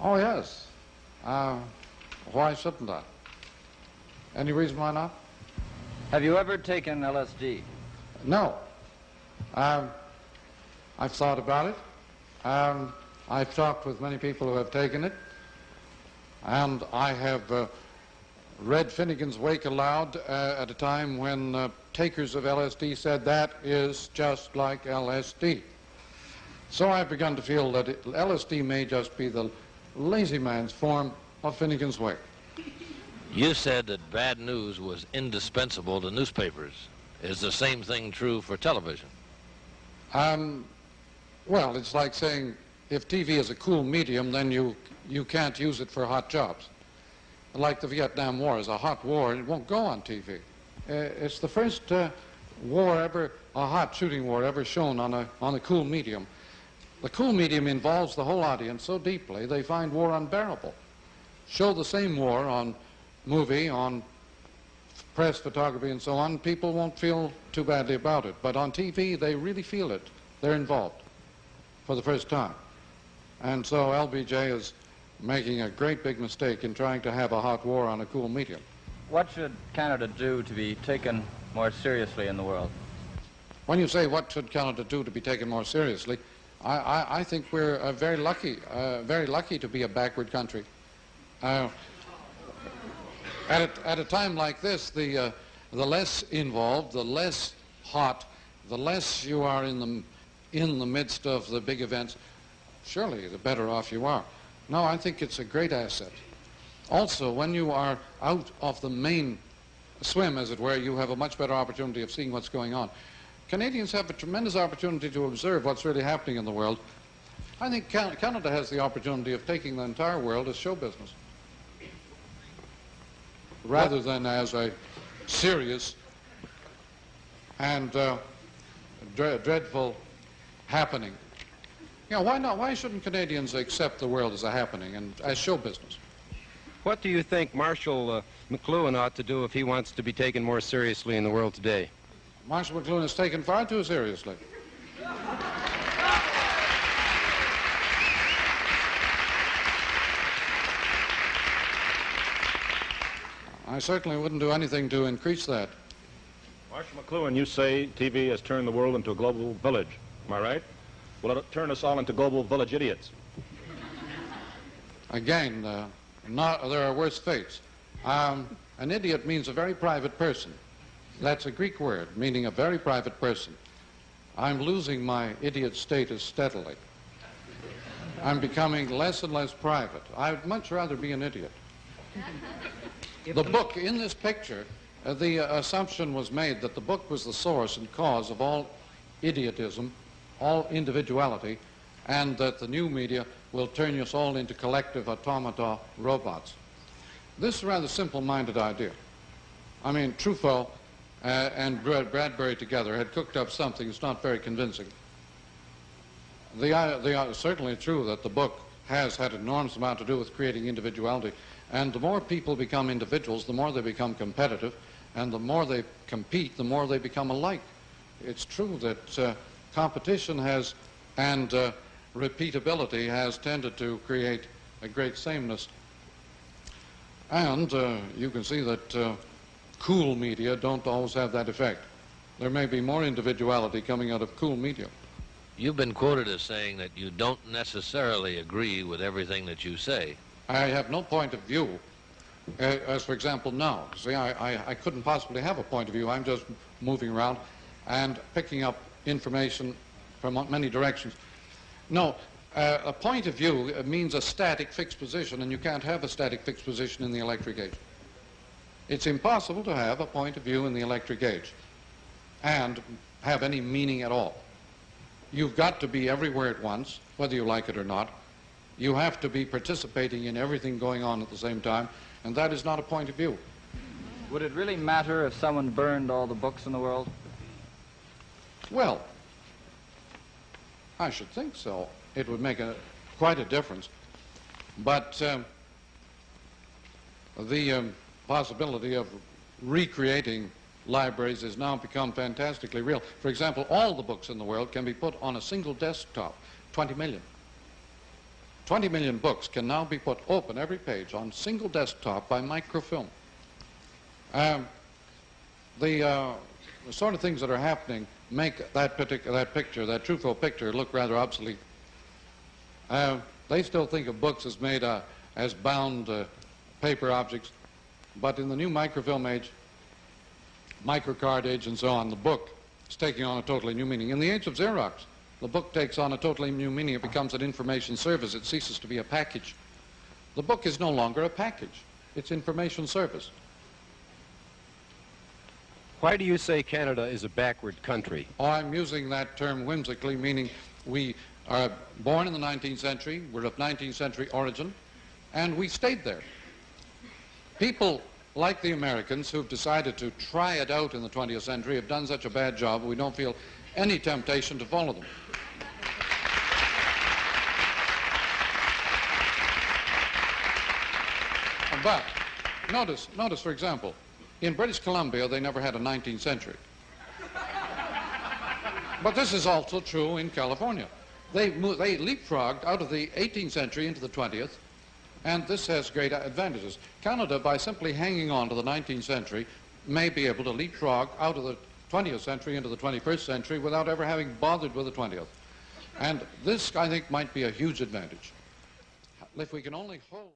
Oh, yes. Why shouldn't I? Any reason why not? Have you ever taken LSD? No. I've thought about it. I've talked with many people who have taken it. And I have read Finnegan's Wake aloud at a time when takers of LSD said that is just like LSD. So I've begun to feel that LSD may just be the lazy man's form of Finnegan's Wake. You said that bad news was indispensable to newspapers. Is the same thing true for television? Well, it's like saying if TV is a cool medium, then you can't use it for hot jobs. Like the Vietnam War is a hot war, it won't go on TV. It's the first war ever, a hot shooting war ever shown on a cool medium. The cool medium involves the whole audience so deeply they find war unbearable. Show the same war on movie, on press photography and so on, people won't feel too badly about it. But on TV, they really feel it. They're involved for the first time. And so LBJ is making a great big mistake in trying to have a hot war on a cool medium. What should Canada do to be taken more seriously in the world? When you say what should Canada do to be taken more seriously, I think we're very lucky to be a backward country. At a time like this, the less involved, the less hot, the less you are in the midst of the big events, surely the better off you are. No, I think it's a great asset. Also, when you are out of the main swim, as it were, you have a much better opportunity of seeing what's going on. Canadians have a tremendous opportunity to observe what's really happening in the world. I think Canada has the opportunity of taking the entire world as show business, rather than as a serious and dreadful happening. You know, why not? Why shouldn't Canadians accept the world as a happening and as show business? What do you think Marshall McLuhan ought to do if he wants to be taken more seriously in the world today? Marshall McLuhan is taken far too seriously. I certainly wouldn't do anything to increase that. Marshall McLuhan, you say TV has turned the world into a global village. Am I right? Will it turn us all into global village idiots? Again, there are worse fates. An idiot means a very private person. That's a Greek word, meaning a very private person. I'm losing my idiot status steadily. I'm becoming less and less private. I'd much rather be an idiot. The book, in this picture, the assumption was made that the book was the source and cause of all idiotism, all individuality, and that the new media will turn us all into collective automata robots. This is a rather simple-minded idea. I mean, Truffaut and Bradbury together had cooked up something that's not very convincing. They are certainly true that the book has had an enormous amount to do with creating individuality, and the more people become individuals, the more they become competitive, and the more they compete, the more they become alike. It's true that competition has, and repeatability has tended to create a great sameness. And you can see that cool media don't always have that effect. There may be more individuality coming out of cool media. You've been quoted as saying that you don't necessarily agree with everything that you say. I have no point of view, as for example now. See, I couldn't possibly have a point of view. I'm just moving around and picking up information from many directions. No, a point of view means a static fixed position, and you can't have a static fixed position in the electric age. It's impossible to have a point of view in the electric age and have any meaning at all. You've got to be everywhere at once, whether you like it or not. You have to be participating in everything going on at the same time, and that is not a point of view. Would it really matter if someone burned all the books in the world? Well, I should think so. It would make quite a difference. But the possibility of recreating libraries has now become fantastically real. For example, all the books in the world can be put on a single desktop, 20 million. 20 million books can now be put open, every page, on single desktop by microfilm. The sort of things that are happening make that picture, that truthful picture, look rather obsolete. They still think of books as made as bound paper objects, but in the new microfilm age, microcard age and so on, the book is taking on a totally new meaning. In the age of Xerox, the book takes on a totally new meaning. It becomes an information service. It ceases to be a package. The book is no longer a package. It's information service. Why do you say Canada is a backward country? Oh, I'm using that term whimsically, meaning we are born in the 19th century, we're of 19th century origin, and we stayed there. People like the Americans who've decided to try it out in the 20th century have done such a bad job, we don't feel any temptation to follow them. But notice, for example, in British Columbia, they never had a 19th century. But this is also true in California. They leapfrogged out of the 18th century into the 20th, and this has great advantages. Canada, by simply hanging on to the 19th century, may be able to leapfrog out of the 20th century into the 21st century without ever having bothered with the 20th. And this, I think, might be a huge advantage. If we can only hold...